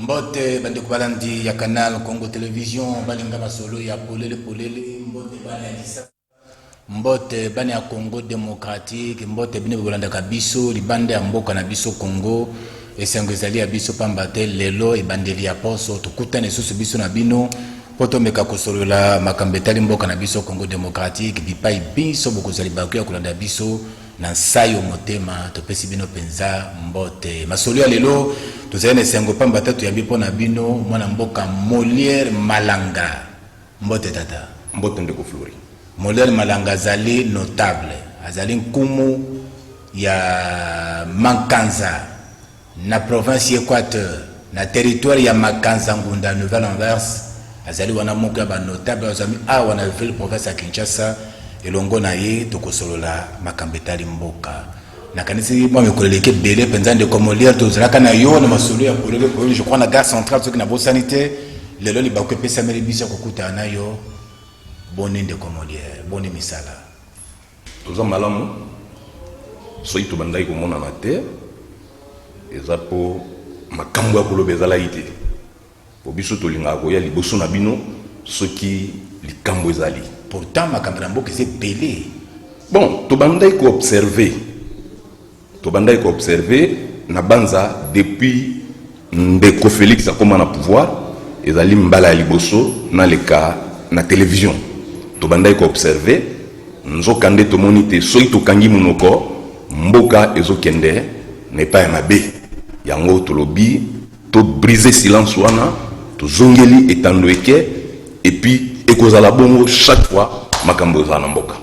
Mbote bande kubalandi ya Canal Congo Télévision balinga masolo ya polele mbote bana ya Lisa mbote bana ya Congo Démocratique mbote bine bolanda kabiso libande ya mboka na biso Congo esengo ezali ya biso pambate lelo ebandeli ya poso tukutane susu biso na bino poto meka kosolola makambetali mboka na biso Congo Démocratique bipai biso bokozali baku ya kolanda biso na sayo motema topesi bino penza mbote masolo ya lelo tozali na sengo pambata tuyambi pona bino mwana mboka Molière Malanga mbote tata mbote ndeko Flori Molière Malanga azali notable azali nkumu ya Mankanza na province Équateur na territoire ya Makanza ngunda Nouvelle-Anvers azali wana moko ya ba notable azami wana ville province ya Kinshasa elongo na ye tokosolola makambetali mboka na kanisi mwa mikoleleke bele penza ndeko Molière tozalaka na yo na masolo ya polele je crois na gare centrale soki na bo sanité lelo libako pesa meli bisa kokuta na yo boni ndeko Molière boni misala toza malamu soki tobandaki komona na te eza po makambo ya koloba ezala ite po biso tolingaka koya liboso na bino soki likambo ezali pourtant makambo na mboka eza ebele bon tobandaki koobserve na banza depuis ndeko Félix akoma na pouvoir ezali mbala ya liboso na leka na télévision tobandaki koobserve nzoka nde tomoni te soki tokangi monoko mboka ezokende na epai ya mabe yango tolobi to briser silence wana tozongeli etando eke epuis ekozala bongo chaque fois makambo ezala na mboka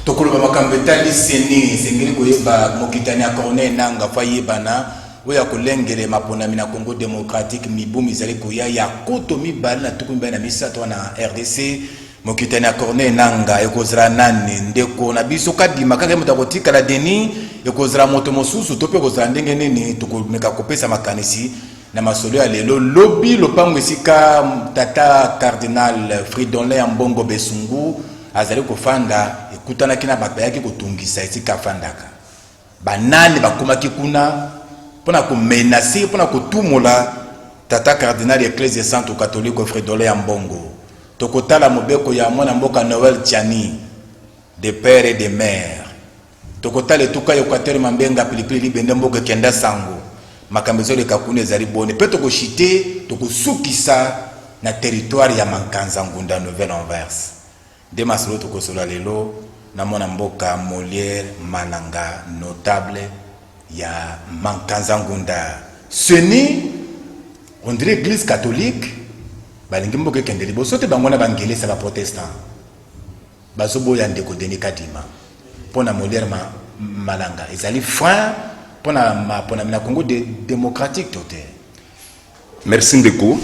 tokoloba makambo etali seni sengeli koyeba mokitani ya Corneille Nangaa fa yebana oyo akolengele maponami na Congo Démocratique mibumi ezali koya ya koto mibale na tuku mibale na misato na RDC mokitani ya Corneille Nangaa ekozala nani ndeko na biso kadima kaka moto akotikala Denis ekozala moto mosusu to mpe ekozala ndenge nini tokomeka kopesa makanisi na masolo ya lelo lobi lopango esika tata cardinal Fridolin ya Mbongo Besungu azali kofanda ekutanaki na bato bayaki kotungisa esika afandaka banani bakomaki kuna mpona komenase mpona kotumola tata cardinal ecclésie centre catholique Fridolin ya Mbongo tokotala mobeko ya mwana mboka Noël Tiani de père et de mère tokotala etuka Équateur Mambenga pilipili libende mboka kenda sango makambo ezoleka kuna ezali boni mpe tokoshite tokosukisa na territoire ya Mankanza ngunda Nouvelle-Anvers nde masolo tokosola lelo na mwana mboka Molière Malanga notable ya Mankanza ngunda seni on dirait église catholique balingi mboka ekende liboso te bango na bangelesa ba protestant bazoboya ndeko Denis Kadima mpona Molière Malanga ezali frein pona na Congo Démocratique tote. Merci ndeko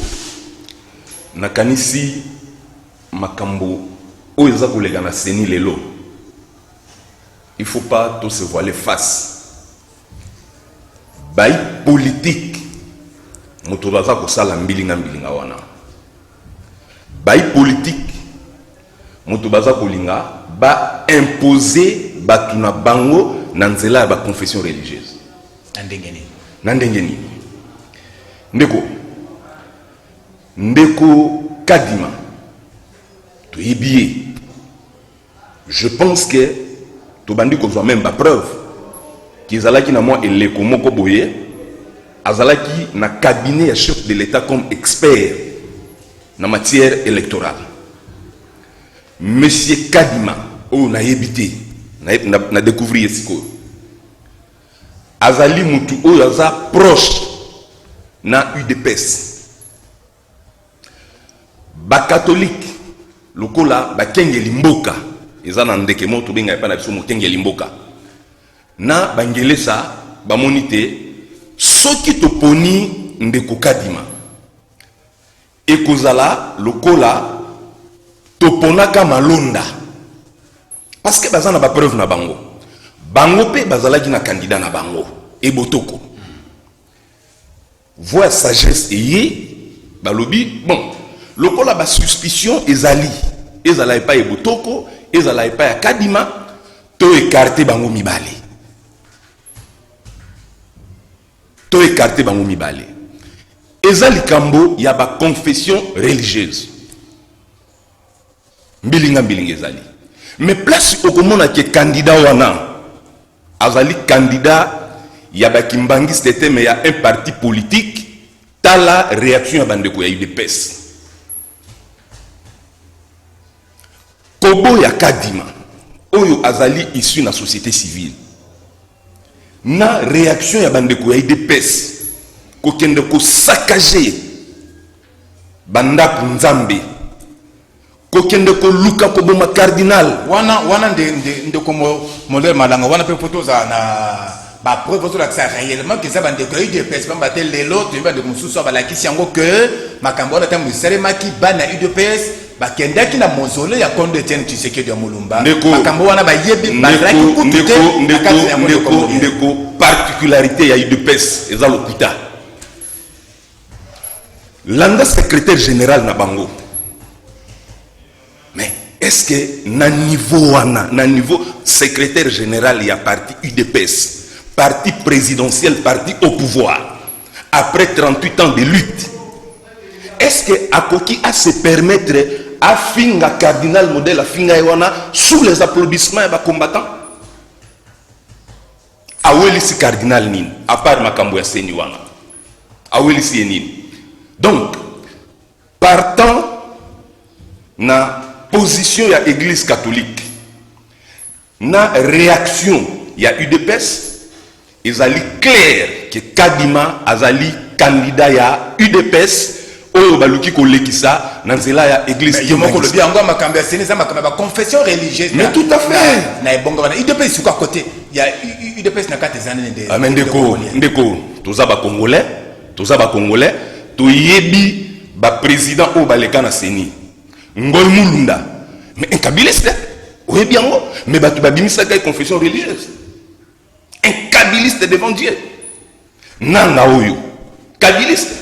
nakanisi makambo oyo eza kolega na seni lelo il faut pas tout se voiler face bai politique moto baza kosala mbilinga wana bai politique moto baza kolinga ba imposer batu na bango na nzela ya ba confession religieuse na ndenge nini ndeko Kadima toyebi je pense que tobandi kozwa même ba preuve kizalaki na moi eleko moko boye azalaki na cabinet ya chef de l'État comme expert na matière électorale monsieur Kadima o na yebite na découvrir siko azali mutu oyo aza proche na UDPS ba catholique lokola ba kengeli mboka eza na ndeke moto benga epa na biso mokengeli mboka na bangelesa bamoni te soki toponi ndeko Kadima ekozala lokola toponaka malonda parce que baza na ba preuve na bango pe bazalaki na candidat na bango e botoko voix sagesse eye balobi bon lokola ba suspicion ezala epa e botoko ezala epa ya Kadima to écarter bango mibale eza likambo ya ba confession religieuse mbilinga ezali. Mais place okomona ke candidat wana azali candidat ya ba kimbangiste te mais ya un parti politique, tala réaction ya bandeko ya UDPS. Kobo ya Kadima oyo azali issu na société civile, na réaction ya bandeko ya UDPS kokende ko saccager bandako nzambe, kokende ko luka ko boma cardinal wana ndeko modèle malanga wana pe photo za na ba preuve sur l'accès réellement que ça bandeko ya UDPS bamba tel lelo to bandeko mususu balakisi yango que makambo na tamu serema ki bana UDPS bakendaki na mausolée ya Kondo Etienne Tshisekedi ya Mulumba makambo wana bayebi bazaki kutute ndeko particularité ya UDPS eza lokuta landa secrétaire général na bango. Mais est-ce que na niveau secrétaire général il y a parti UDPS, parti présidentiel, parti au pouvoir, après 38 ans de lutte, est-ce que Akoki a se permettre à finga cardinal modèle à finga ewana sous les applaudissements des combattants? Awelisi cardinal nin, à part makambo ya seni wana. Awelisi nin. Donc, partant na position ya église catholique, na réaction ya UDPS, ezali clair que Kadima azali candidat ya UDPS oyo baluki kolekisa na nzela ya église qui moko le bien ngo makambo ya seni za makambo ba confession religieuse. Mais tout à fait na ebongo bana UDPS sur côté il y a UDPS na kate zane ndé amen ndeko toza ba congolais to yebi ba président o baleka na seni Ngoy Mulunda, mais un kabiliste, oui bien, mais tu vas bimisa une confession religieuse. Un kabiliste devant Dieu. Nanga oyo, kabiliste.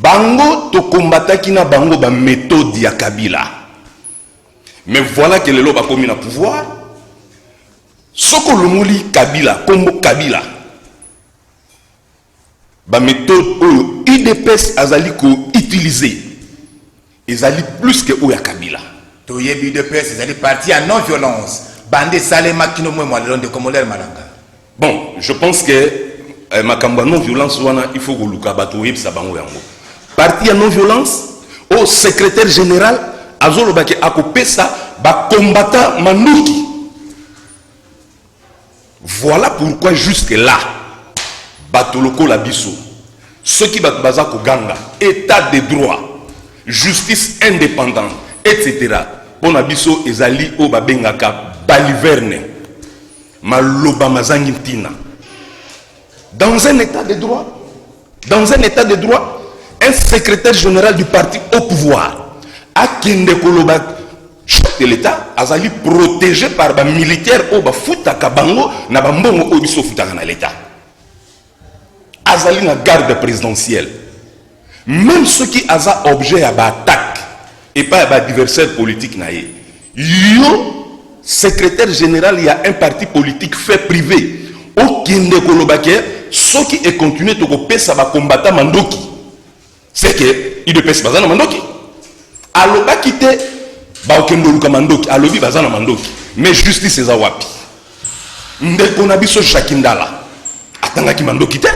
Bango to kombata kina bango ba méthode ya Kabila. Mais voilà que le loba commis na pouvoir. Soko lumuli Kabila, kombo Kabila. Ba méthode oyo UDPS azali ko utiliser. Ils allaient plus que Oya Kabila. Toyebi de presse, ils allaient partir en non-violence. Bandé Salema Kino Moué de Komolel Malanga. Bon, je pense que Makamba non-violence, il faut que Lukaba Toyeb Sabango Yango. Parti en non-violence, au secrétaire général, Azolo Bake Akopesa, ba combattant Manouki. Voilà pourquoi jusque-là, Batoloko Labiso, ceux qui battent Ganga, état de droit, justice indépendante, etc. Pour Abisso ezali o babengaka baliverne maloba mazangi ntina. Dans un état de droit, un secrétaire général du parti au pouvoir a kende koloba chef de l'état azali protégé par ba militaire o ba futaka bango na ba mbongo o biso futaka na l'état. Azali na garde présidentielle. Même ceux qui ont objet à attaque et pas à adversaire politique, yo secrétaire général, il y a un parti politique fait privé. Aucun de Kolobake, ceux qui est continué de combattre Mandoki, c'est que il ne peut pas Mandoki. Alors, pas quitter Baokendo Mandoki, alors il va Mandoki. Mais justice est à Wapi. Ndeko Nabiso Shakindala. Attends, qui Mandoki te.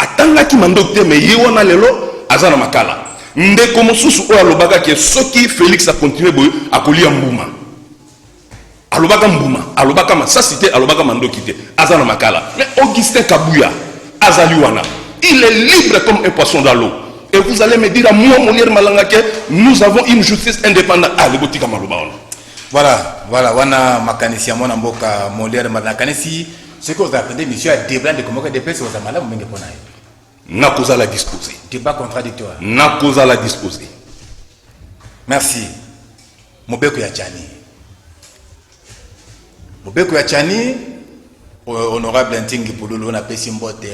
Atanga ki mandokte me yewana lelo azana makala ndeko mosusu o alobaka ke soki Félix a continué boy akolia mbuma alobaka masasite alobaka mandokite azana makala. Mais Augustin Kabouya azaliwana il est libre comme un poisson dans l'eau. Et vous allez me dire à moi Molière Malanga que nous avons une justice indépendante. Ah, le botika maloba. Voilà, wana makanisi ya mwana mboka Molière Malanga kanisi. Ce que vous appelez monsieur à déblanc de comment des personnes aux amala ou menge ponaï. N'a cause à la disposer. Débat contradictoire. N'a cause à la disposer. Merci. Mobeko ya Tchani. Mobeko ya Tchani, honorable Ntingi Pouloulou, on a payé Simbote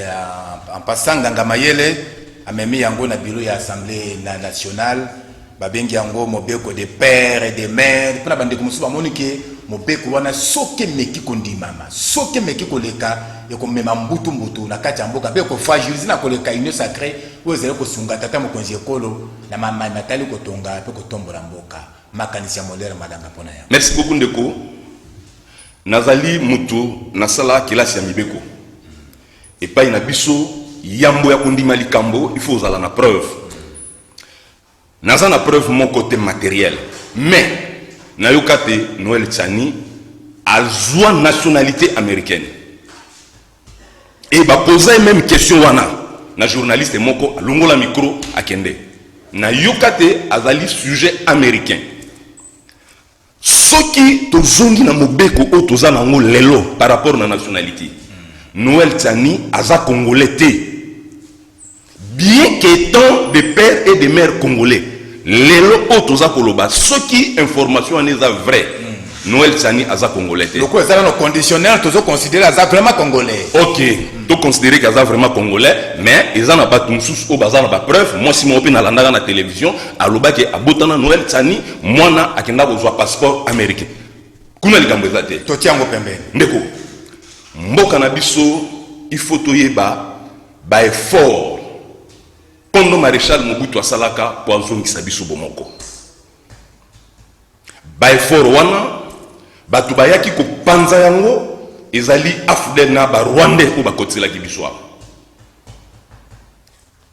en passant Ganga Mayele, a même yango na bureau ya Assemblée nationale, babengi yango Mobeko des pères et des mères, pour la bande comme ça, monique, mobeko wana soki meki kondimama soki meki koleka ekomema mbutu na kati ya mboka mpe kofragilize na koleka union sacré oyo ezali kosunga tata mokonzi ekolo na matali kotonga mpe kotombola mboka makanisi ya molere madanga mpona yango. Merci beaucoup ndeko. Nazali mutu nasala kilasi ya mibeko epai na biso yambo ya kondima likambo il faut ozala na preuve. Naza na preuve mon côté matériel mais nayoka te Noël Tchani azwa nationalité américaine et ba poser même question wana na journaliste moko alongola micro akende nayoka te azali sujet américain. Soki tozongi na mobeko o toza nango lelo par rapport na nationalité Noël Tchani aza congolais te bien qu'étant des pères et des mères congolais lelo o toza koloba soki information ane eza vrai Noël Tchani aza congolais te loko ezala no conditionnel tozo considérer aza vraiment congolais. OK to considérer qu'aza vraiment congolais mais eza na batu mususu o baza na ba preuve moi si mo pe na landaka na télévision aloba ke abotana Noël Tchani mwana akenda kozwa passeport américain kuna likambo eza te to tiango pembeni ndeko mboka na biso il faut toyeba ba effort kondo maréchal Mobutu asalaka po azongisa biso bomoko ba effort wana batu bayaki kopanza yango ezali afdel na ba rwandais ko bakotela ki biso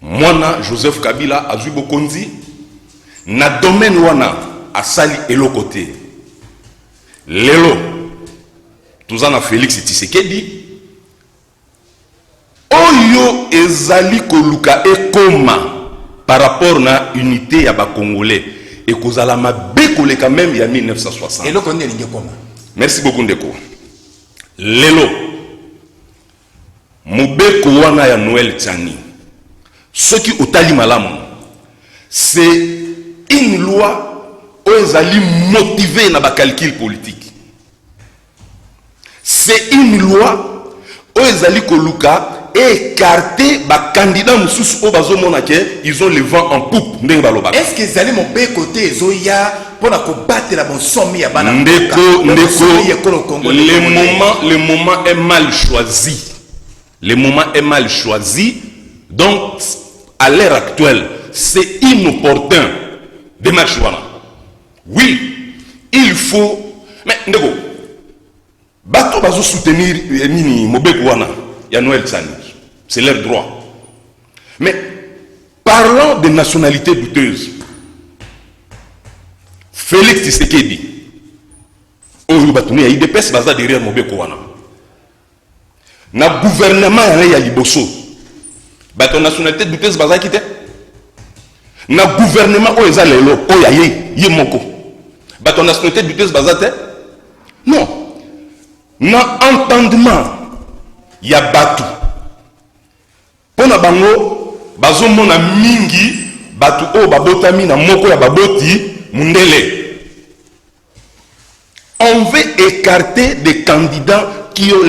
mwana Joseph Kabila azwi bokonzi na domaine wana asali eloko te lelo tuzana Félix Tshisekedi oyo ezali koluka ekoma par rapport na unité ya ba congolais ekozala mabe koleka même ya 1960 eloko nde linge koma. Merci beaucoup ndeko. Lelo mobeko wana ya Noël Tchani soki otali malamu c'est une loi oyo ezali motivée na ba calcul politique. C'est une loi oyo ezali koluka écarter ba candidat mususu o bazomona ke ils ont le vent en poupe ndenge balobaka. Est-ce que ezali mobeko te ezoya pona ko battre la bon somme ya bana ndeko le moment est mal choisi. Le moment est mal choisi. Donc à l'heure actuelle c'est inopportun de marcher wana. Oui, il faut mais ndeko bato bazo soutenir nini mobeko wana ya Noël Tchani. C'est leur droit. Mais parlons de nationalité douteuse. Félix Tshisekedi oyo batuni ya IDPS baza derrière mobeko wana na gouvernement ya liboso bato nationalité douteuse baza kite na gouvernement oyo eza lelo oyo ye moko bato nationalité douteuse baza te non na entendement ya batu pona bango bazomona mingi batu oyo babotami na moko ya baboti mundele. On veut écarter des candidats qui ont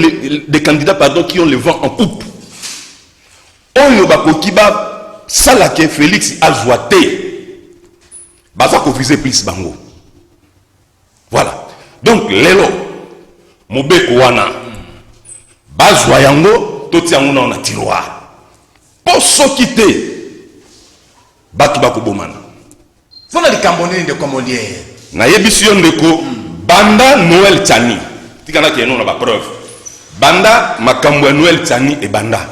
le vent en poupe. Oyo bakokiba salake Félix azwate baza ko viser plus bango. Voilà. Donc lelo mobeko wana bazwa yango toti yango na tiroir. Po soki te batu bakobomana. Fona likambo nini ndeko Molière na yebisi yo ndeko banda Noël Tchani tikana ke non na ba preuve banda makambo ya Noël Tchani e banda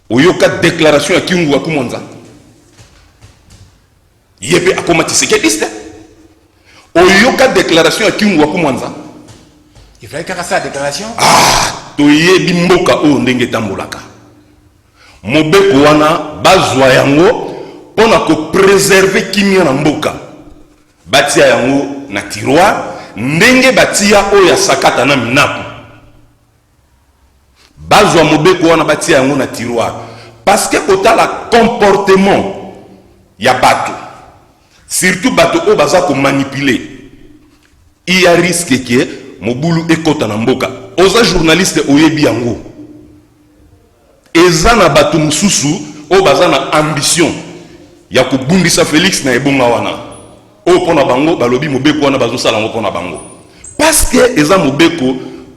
oyoka déclaration ya Kingu wa Kumonza yebe akoma Tshisekedi oyoka déclaration ya Kingu wa Kumonza il fallait qu'à sa déclaration to yebi mboka o ndenge tambolaka mobeko wana bazwa yango pona ko préserver kimia na mboka batia yango na tiroir ndenge batia oya sakata na minapu bazwa mobeko wana batia yango na tiroir parce que kotala comportement ya bato surtout bato o baza ko manipuler il y a risque que mobulu ekota na mboka oza journaliste oyebi yango eza na bato mususu o baza na ambition ya kubundisa Félix na ebonga wana o pona bango balobi mobeko wana bazosala ngo pona bango parce que eza mobeko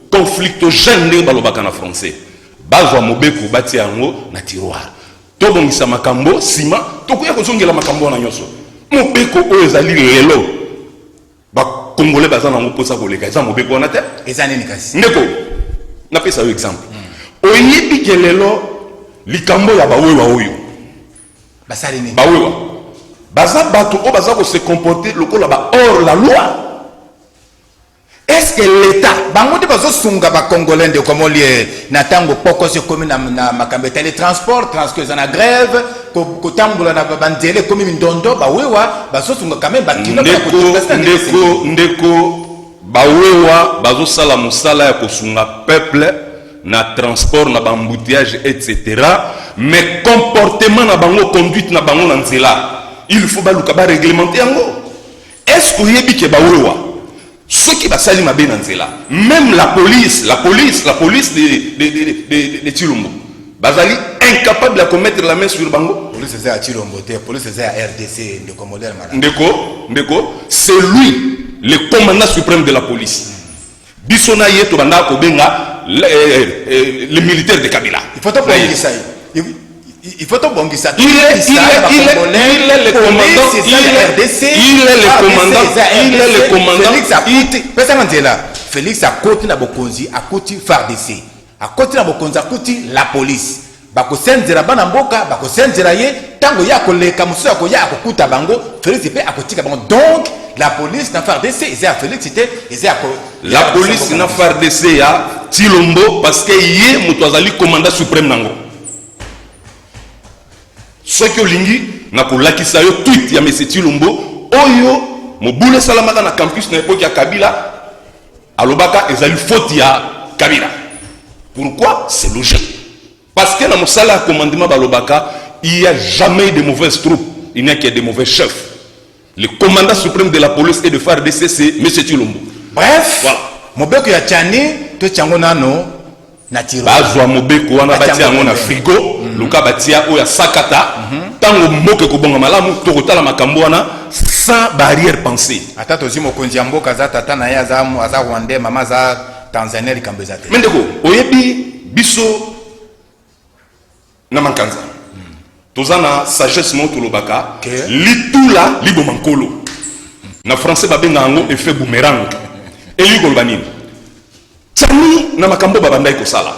conflictogène ndenge balobaka na français bazwa mobeko batia yango na tiroir tobongisa makambo sima tokoya kozongela makambo wana nyonso mobeko oyo ezali lelo bakongole baza nango mposa koleka eza mobeko wana te eza nini kasi ndeko napesa yo exemple oyebi ke lelo likambo ya bawewa oyo basali nini bawewa baza bato oyo baza kose comporter lokola ba hors la loi. Est-ce que l'État bango de bazosunga ba congolais de comme lié na tango poko se komi na makambo tele transport transque za na grève ko tambola na bandele komi ndondo ba wewa bazosunga quand même bakina ndeko ba wewa bazosala musala ya kosunga peuple na transport na bambouteillage etc. mais comportement na bango conduite na bango na nzela il faut baluka ba réglementer yango. Est-ce que yebi ke ba wewa ceux qui basali mabe na nzela même la police de Chilombo bazali incapable de commettre la main sur bango. Police c'est à Chilombo te police c'est à RDC de commandeur madame ndeko c'est lui le commandant suprême de la police bisona yeto banda ko benga les militaires de Kabila. Il faut pas oublier ça. Il faut bongisa. Il est le commandant. Félix a côté na bokonzi, a côté FARDC. A côté na bokonzi, a côté la police. Bako senzera bana mboka, bako senzera ye, tango ya koleka muso ya koya akokuta bango, Félix pe akotika bango. Donc la police na FARDC, ils a Félix c'était, ils a la police na FARDC ya Chilombo parce que yé muto azali commandant suprême nango. Ce que lingi na kolakisa yo tweet ya monsieur Chilombo oyo mobule salamaka na campus na époque ya Kabila alobaka ezali faute ya Kabila. Pourquoi? C'est logique. Parce que dans mon salaire commandement balobaka il n'y a jamais de mauvaises troupes, il n'y a que de mauvais chefs. Le commandant suprême de la police et de FARDC c'est monsieur Chilombo. Bref, voilà. Mobeko ya Tchani to Tchango nano na tiro. Bazwa mobeko wana batia yango na frigo. Luka batia oya sakata tango moke ko bonga malamu to kotala makambo wana sans barrière pensée. Ata tozi mokonzi ya mboka za tata na ya za Rwanda mama za Tanzania likambeza te. Mendeko oyebi biso na mankanza. Tozana sagesse mo tolobaka litula libo mankolo. Na français babenga yango effet boomerang. Eli golbanini. Tchani na makambo babandai ko sala.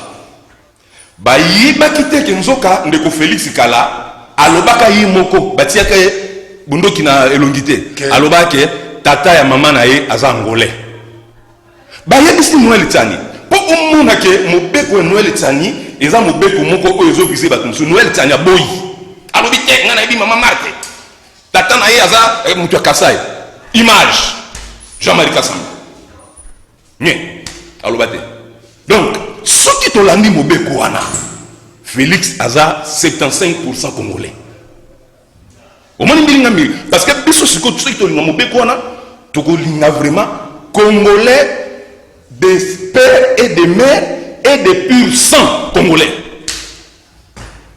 Ba yiba kiteke nzoka ndeko Félix Kala alobaka yi moko batiaka bundoki na elongité alobaka tata ya mama na ye aza ngolais ba yebisi Noël Tani po umuna ke mobeko Noël Tani eza mobeko moko oyo zo bise batumsu Noël Tani aboyi alobi te ngana yebi mama Marthe tata na ye aza mutu Kasai image Jean-Marie Kassam nie alobate donc ce qui te l'a dit mobeko wana Félix aza 75% congolais au moins mbi parce que biso siko tout ce qui te l'a mobeko wana to ko linga vraiment congolais de père et de mère et de pur sang congolais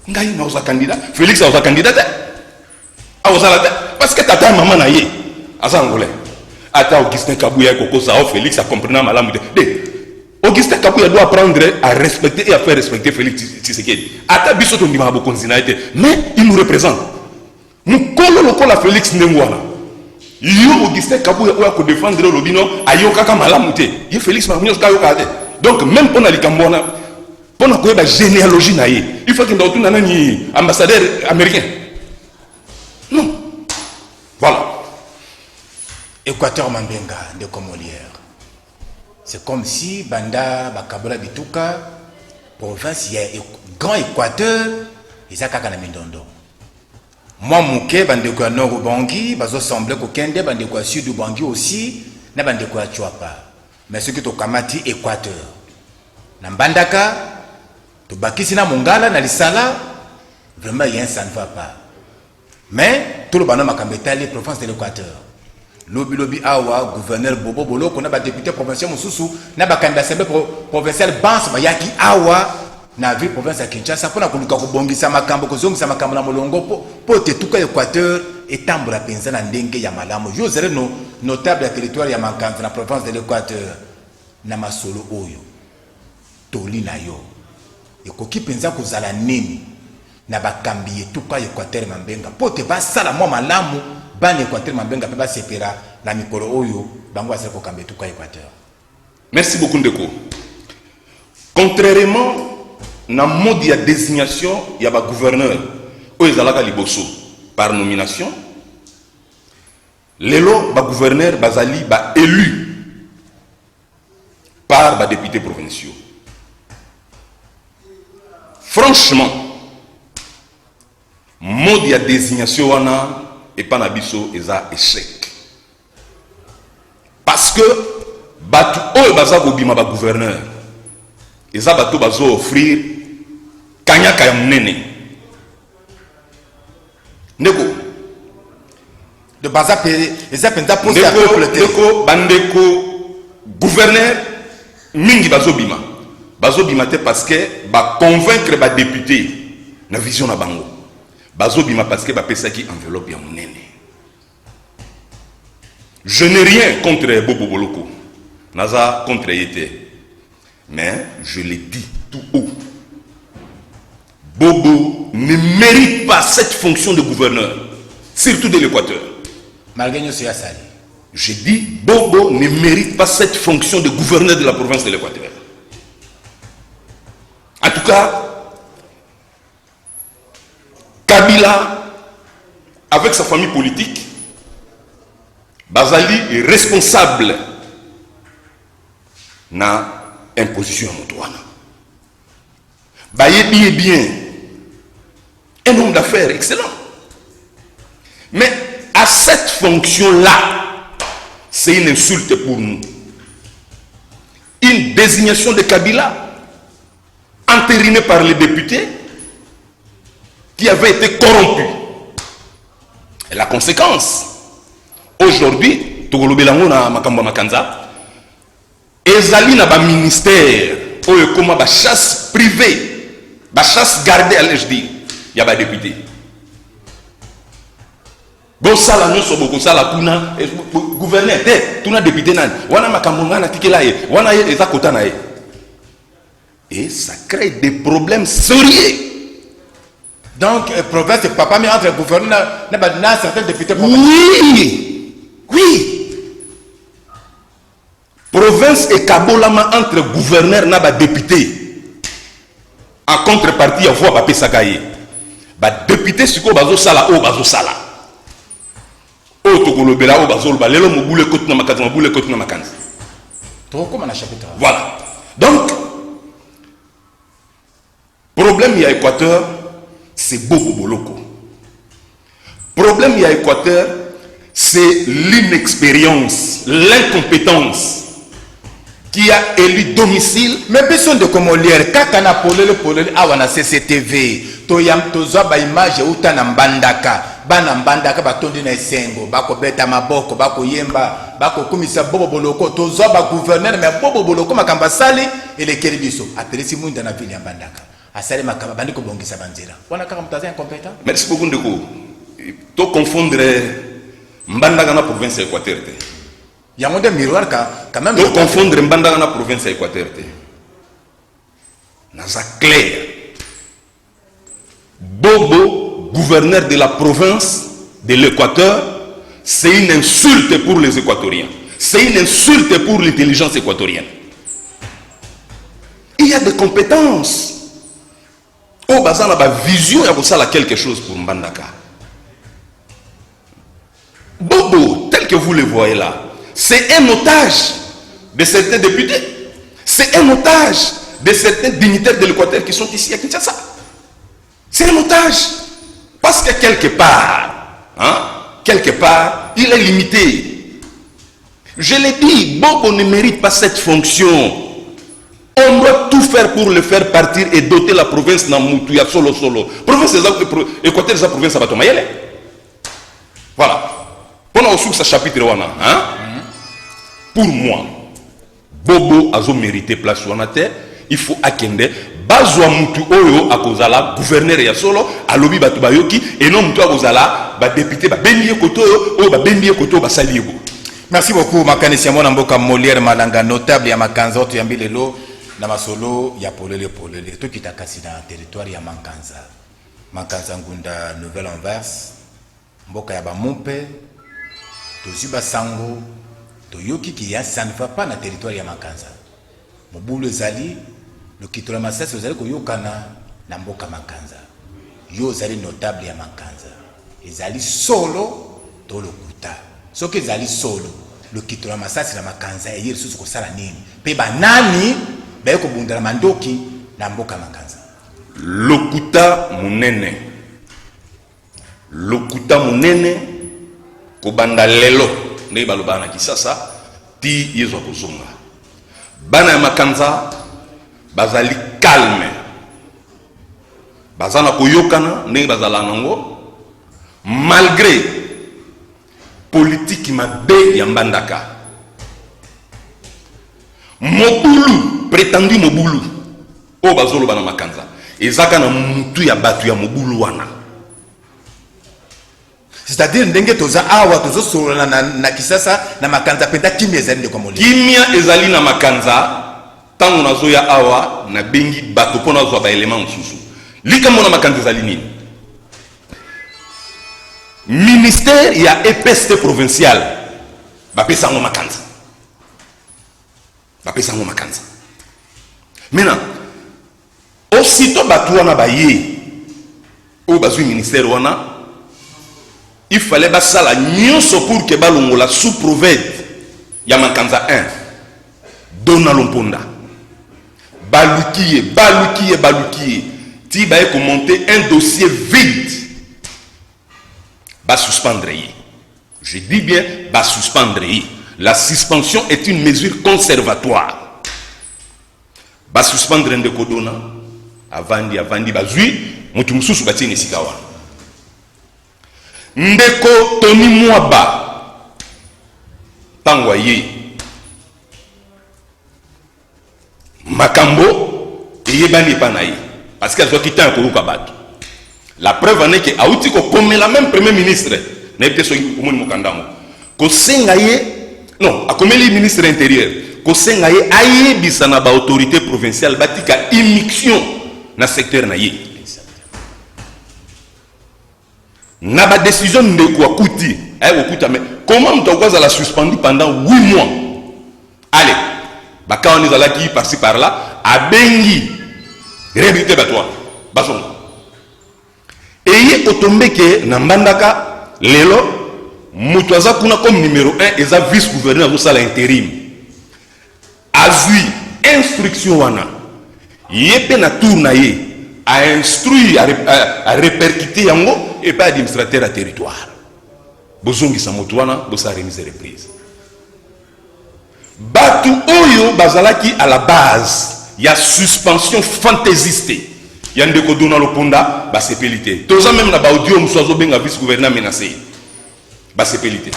ngai na oza candidat Félix oza candidat a oza la parce que tata maman na ye aza congolais ata Augustin Kabuya koko za Félix a comprendre malamu de Augustin Kabuya doit apprendre à respecter et à faire respecter Félix Tshisekedi. Ata biso to ndima bo konzinaité, mais il nous représente. Nous kolo lokola Félix Ndengwana. Yo Augustin Kabuya oya ko défendre le lobino ayoka ka malamu te. Ye Félix Mamunyo ka yoka te. Donc même pour na likambona pour na ko ba généalogie na ye, il faut que ndautu na nani ambassadeur américain. Non. Voilà. Équateur Mambenga de Comolière. C'est comme si Banda, Bakabola Bituka, province, il y a un grand Équateur, ils ont kaka na mindondo. Moi, Mouké, Bandeko à Nord Ubangi, Bazo semblait qu'au Kende, Bandeko à Sud Ubangi aussi, na Bandeko à Chuapa. Mais ce qui est au Kamati, Équateur. Nambandaka, to Bakisina Mongala, Nalisala, vraiment, ça ne va pas. Mais, tout le bana Makambetali, province de l'Équateur. Lobi awa gouverneur Bobo Bolo qu'on a ba député provincial mususu na ba candidat provincial Bans ba yaki awa na ville province ya Kinshasa pona kuluka kubongisa makambo kozongisa makambo na molongo po te tuka Équateur etambola penza na ndenge ya malamu yo zere no notable ya territoire ya Makanza na province de l'Équateur na masolo oyo toli na yo ekoki penza kozala nini na bakambi etuka Équateur Mambenga pote basala mwa malamu bana Équateur Mambenga pe basepera na mikolo oyo bango asala kokamba etuka Équateur. Merci beaucoup Ndeko. Contrairement na mode ya désignation ya ba gouverneur oyo ezalaka liboso par nomination, lelo ba gouverneur bazali ba élu par ba députés provinciaux. Franchement, mode ya désignation wana et pas na biso eza échec. Parce que batu oyo baza kobima ba gouverneur eza bato bazo offrir kanyaka ya munene. Ndeko de baza pe eza penda poser à peuple ndeko bandeko gouverneur mingi bazo bima te parce que ba convaincre ba député na vision na bango bazo bima parce que ba pesaki enveloppe ya munene. Je n'ai rien contre Bobo Boloko, naza contre Yete, mais je l'ai dit tout haut. Bobo ne mérite pas cette fonction de gouverneur, surtout de l'Équateur. Malgré nous, c'est ça. Je dis, Bobo ne mérite pas cette fonction de gouverneur de la province de l'Équateur. En tout cas, Kabila, avec sa famille politique, Bazali est responsable na imposition à Moutouana. Bayebi est bien un homme d'affaires excellent. Mais à cette fonction-là, c'est une insulte pour nous. Une désignation de Kabila entérinée par les députés qui avaient été corrompus. Et la conséquence, aujourd'hui, Togolobelango na Makamba Makanza, ezali na ba ministère, oyo koma ba chasse privée, ba chasse gardée à l'HD, ya ba député. Bon sala nyonso boko sala kuna gouverneur te, tuna député nani, wana makambo ngana tikela ye, wana ye eza kota na ye. Et ça crée des problèmes sérieux. Donc, province et papa, mais entre gouverneurs, certains députés. Oui, oui. Province et Kabolama entre gouverneurs et députés. En contrepartie, il y a voix Bapé Sakaye. Ba député, c'est quoi bazo sala o bazo sala. O togolobela o bazo ba lelo mo boule kote na makanza mo boule kote na makanza. Trop comme un chapitre. Voilà. Donc, problème il y a Équateur, c'est Bobo Boloko. Problème il y a Équateur, c'est l'inexpérience, l'incompétence qui a élu domicile. Mais personne de comme lire kakana polele awana CCTV toyam toza ba image uta na mbandaka bana mbandaka batondi na esengo bako beta maboko bako yemba bako kumisa Bobo Boloko toza ba gouverneur mais Bobo Boloko makamba sali elekeli biso apelisi munda na ville ya mbandaka asale makamba bandiko bongisa banzela wana kaka mutaza incompétent. Merci beaucoup ndeko to confondre mbandaka na province ya Équateur te. Il y a un miroir quand même. To confondre mbandaka na province ya Équateur te. Naza clair. Bobo, gouverneur de la province de l'Équateur, c'est une insulte pour les Équatoriens. C'est une insulte pour l'intelligence équatorienne. Il y a des compétences. Oh, bazana ba vision ya kosala quelque chose pour mbandaka. Bobo, tel que vous le voyez là, c'est un otage de certains députés. C'est un otage de certains dignitaires de l'Équateur qui sont ici à Kinshasa. C'est un otage. Parce que quelque part, il est limité. Je l'ai dit, Bobo ne mérite pas cette fonction. On doit tout faire pour le faire partir et doter la province dans Moutouya solo. Province Équateur, c'est la province à Batomayele. Voilà. Pendant que ce chapitre, pour moi, Bobo a mérité place sur la terre. Il faut akende bazwa mutu oyo akozala gouverneur ya solo alobi batu bayoki et non mutu akozala ba député ba bendiye koto oyo ba bendiye koto ba saliebo. Merci beaucoup makanisi mwana mboka Molière Malanga notable ya makanza oto yambi lelo na masolo ya polele to kitakasi na territoire ya Makanza ngunda Nouvelle Anvers mboka ya Bamumpe to Zuba Sango to yoki ki ya ça ne va pas na territoire ya Makanza mobulu ezali le kitola masasi ezali ko yokana na mboka Makanza yo ezali notable ya Makanza ezali solo to lokuta soki ezali solo le kitola masasi na Makanza yeye susu ko sala nini pe banani ba ko bundala mandoki na mboka Makanza lokuta munene ko banda lelo nde baloba na Kisasa ti yezo kozonga bana ya Makanza bazali calme bazana koyokana nde bazala nango malgré politique mabe ya Mbandaka mobulu prétendu mobulu o bazolo bana Makanza ezaka na mutu ya batu ya mobulu wana c'est-à-dire ndenge toza awa tozo solo na Kisasa na Makanza penda kimia ezali ndeko Molière kimia ezali na Makanza tango nazo ya awa na bengi bato pona zo ba element mususu likambo na Makanza ezali nini ministère ya EPST provincial bapesa ngo Makanza maintenant aussitôt bato wana baye o bazui ministère wana il fallait basala nyonso pour que balongola sous prophète ya Makanza 1 Dona Lomponda balukiye ti baye ko monter un dossier vide ba suspendre yi. Je dis bien ba suspendre yi. La suspension est une mesure conservatoire. Ba suspendre ndeko Dona avandi bazui mutu mususu batini sikawa ndeko Tony Mwaba tangwa ye makambo eyebani panayi parce que azo kita ko bato. La preuve en est que auti ko comme la même premier ministre na peut so omoni mokandamo ko senga ye non akomeli ministre intérieur ko senga ye ayebisa na ba autorité provinciale batika immixtion na secteur na ye na ba décision ndeko akuti ay okuta mais comment mtokoza la suspendu pendant 8 mois allez baka on ezala ki par-ci par-là abengi réhabilité batwa basongo eye otombeke na Mbandaka lelo mutu aza kuna comme numéro 1 eza vice gouverneur au sala intérim azui instruction wana yepe na tour na ye a instruire à répercuter yango et pas administrateur à territoire bozongi sa mutu wana bosa remise reprise batu oyo bazalaki à la base ya suspension fantaisiste ya ndeko Dona Lomponda ba sepelité toza même na ba audio musozo benga vice gouverneur menacé ba sepelité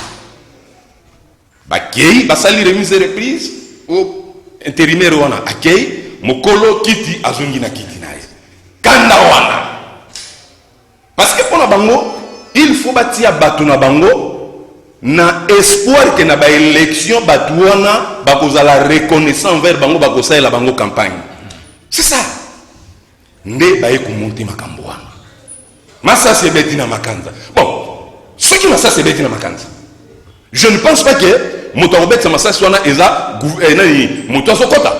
ba kei ba sali remise reprise au intérimaire wana akei mokolo kiti azongi na kiti naye kanda wana parce que pona bango il faut batia batu na bango na espoir que na ba élection batu wana ba kozala reconnaissant envers bango ba kosaela bango campagne c'est ça nde baye ko monter makambo wana masasi ebeti na Makanza bon ce qui masasi ebeti na Makanza je ne pense pas que moto obeti masasi wana eza nani moto azokota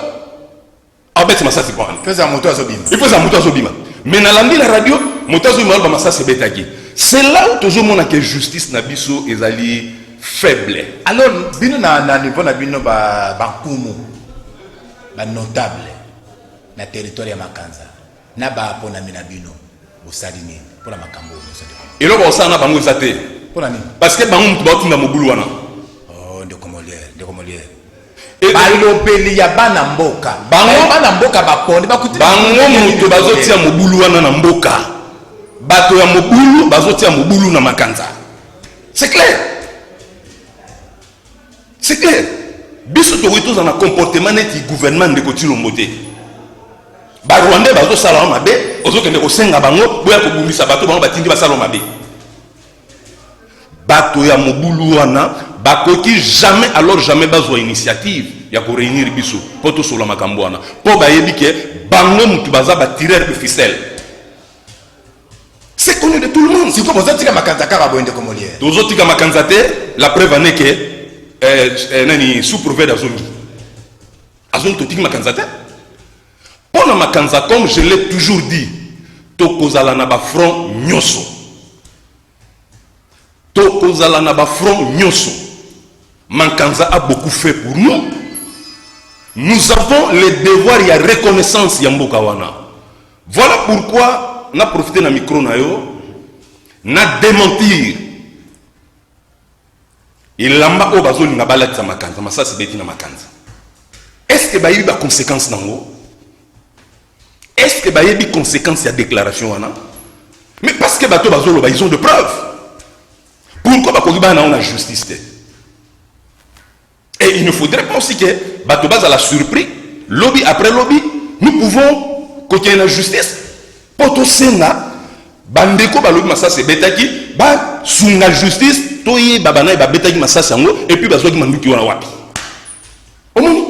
obeti masasi kwa pesa moto azobima il faut ça moto azobima mais na landi la radio moto azobima ba masasi ebetaki c'est là où toujours mona que justice na biso ezali faible alors bino na niveau na bino ba kumu ba notable na territoire ya Makanza na ba pona mina bino bosali nini pona makambo nyonso et là on sana bango ezate pona nini parce que bango mutu batinda mobulu wana oh ndeko Molière balopeli ya bana mboka bana mboka baponde bakuti bango mutu bazotia mobulu wana na mboka bato ya mobulu bazotia mobulu na Makanza c'est clair biso to wito za na comportement neti gouvernement ndeko Tshilombo te ba Rwanda bazo sala mabe ozokende ko senga bango boya ko bumisa bato bango batindi ba sala mabe bato ya mobulu wana bakoki jamais alors jamais bazwa initiative ya ko réunir biso poto solo makambo wana po bayebi ke bango mutu baza ba tireur de ficelle. C'est connu de tout le monde. Si comme tika makanza kaka boende komolier. Tozo tika makanza te, la preuve en est que nani sous-préfet d'Azongi. Azongi to tika makanza te. Pona makanza comme je l'ai toujours dit, to kozala na ba front nyoso. To kozala na ba front nyoso. Makanza a beaucoup fait pour nous. Nous avons le devoir et la reconnaissance ya mboka wana. Voilà pourquoi on a profité de micro na yo na démentir. Il lamba o bazoli na balati makanza, masa se beti na makanza. Est-ce que bayebi ba conséquence nango? Est-ce que bayebi conséquence ya déclaration wana? Mais parce que bato bazolo ba ils ont de preuves. Pourquoi ba kogiba na on a justice te? Et il ne faudrait pas aussi que bato baz à la surprise, lobby après lobby, nous pouvons côté la justice. Poto senga bandeko balobi masasa betaki ba sunga justice toye babana ba betaki masasa ngo et puis bazwaki manduki wana wapi omoni.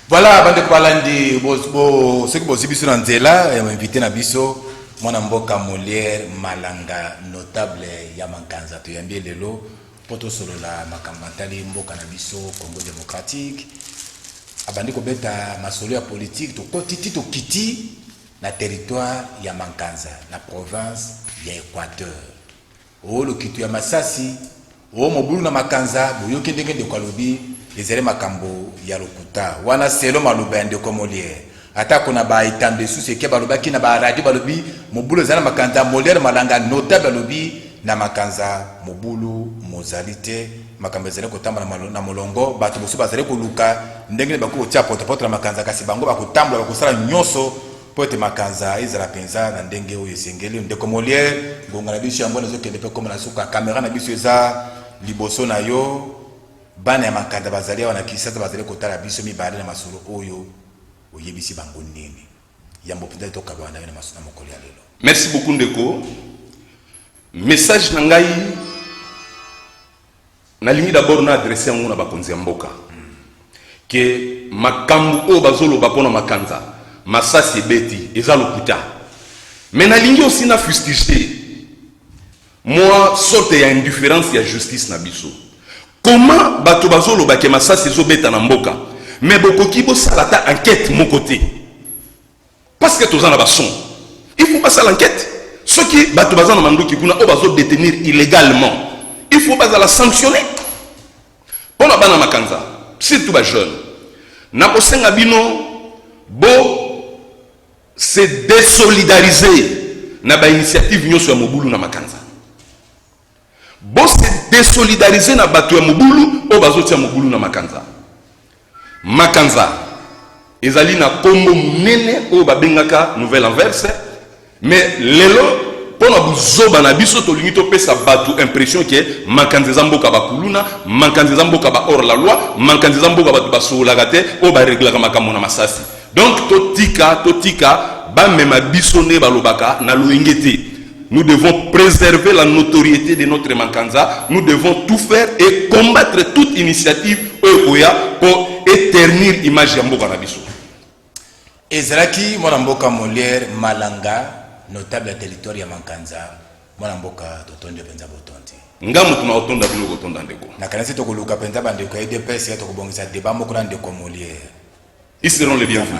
Voilà bandeko balandi bo ce que bo zibiso na nzela ya invité na biso mwana mboka Molière Malanga notable ya Makanza to yambie lelo poto solo la makamantali mboka na biso Congo démocratique abandi ko beta masolo ya politique to kotiti to kiti na territoire ya Mankanza, na province ya Équateur. O lo kitu ya Masasi, o mobulu na Makanza, boyoki ndenge de kwalobi, ezele makambo ya lokuta. Wana selo maloba ndeko Molière. Ata kona ba itambe sous ke baloba ki na ba radio balobi, mobulu zana Makanza Molière Malanga notable balobi na Makanza mobulu mozalite makambo ezele kotamba na molongo, bato bosu bazele koluka ndenge bako tia poto na Makanza kasi bango bakotamba bakosala nyoso pote Makanza izala penza na ndenge oyo esengeli ndeko Molière ngonga na biso yango nazokende pe comme na suka caméra na biso eza liboso na yo bana ya Makanza bazali wana kisasa bazali kotala biso mibale na masolo oyo oyebisi bango nini yambo penza to kabana na masolo mokoli ya lelo. Merci beaucoup ndeko. Message na ngai na limi d'abord na adresser yango na bakonzi ya mboka que makambu o bazolo bapona Makanza Masasi beti eza lokuta. Mais na lingi aussi na fustiger. Moi sorte ya indifférence ya justice na biso. Comment bato bazolo ba ke Masasi zo beta na mboka? Mais bokoki bo salata enquête mon côté. Parce que tozana ba son. Il faut passer l'enquête. Ceux qui bato bazana mandoki kuna o bazo détenir illégalement. Il faut pas la sanctionner. Pour la bana Makanza, surtout ba jeune. Na kosenga bino bo c'est désolidariser na ba initiative nyoso ya mobulu na Makanza. Bo c'est désolidariser na bato ya mobulu o bazoti ya mobulu na Makanza. Makanza ezali na kombo munene o babengaka nouvelle inverse mais lelo pona buzoba na biso to lingi to pesa bato impression que Makanza zamboka bakuluna, Makanza zamboka ba hors la loi, Makanza zamboka bato basola te o ba régler makambo na Masasi. Donc totika ba mema bisone balobaka na loingete. Nous devons préserver la notoriété de notre Makanza. Nous devons tout faire et combattre toute initiative pour éternir l'image de Mboka Nabiso. Ezraki mwana mboka Molière Malanga notable territoire ya Makanza mwana mboka totonde penza botonti. Ngamu tuna otonda bino botonda ndeko. Na kanasi to koluka penza bandeko ya DPS ya to kobongisa débat moko na ndeko Molière. Ils seront les bienvenus.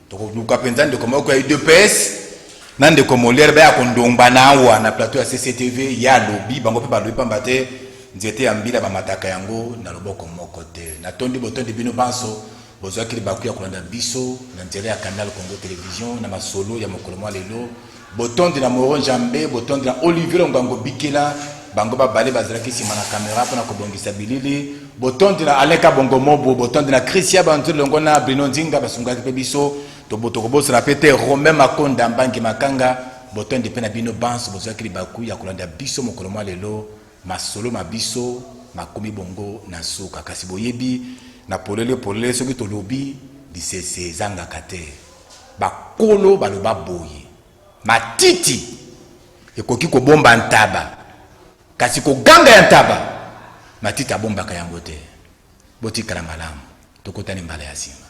Donc nous capentons de comment quoi DPS nan de comme Molière ba kondongba na wa na plateau ya CCTV ya lobby bango pe ba lobby pambate nzete ambila ba mataka yango na loboko moko te na tondi botondi bino banso bozaki baku ya kolanda biso na nzela ya Canal Congo Télévision na masolo ya mokolo mwa lelo botondi na Moron Jambe botondi na Olivier Ngango Bikela bango ba balé bazalaki sima na caméra pona kobongisa bilili botondi na Aleka Bongo Mobo botondi na Christian Bantu longo na Bruno Nzinga basungaki pe biso to botoko boso na pete Romain Makonda Mbangi Makanga botondi pe na bino banso bozaki baku ya kolanda biso mokolo mwa lelo masolo mabiso makomi bongo na suka kasi boyebi na polele soki to lobi disese zanga kate bakolo baloba boye matiti ekoki ko bomba ntaba kasi ko ganga ya ntaba matita bombaka yango te botikala malamu tokotani mbala ya nsima.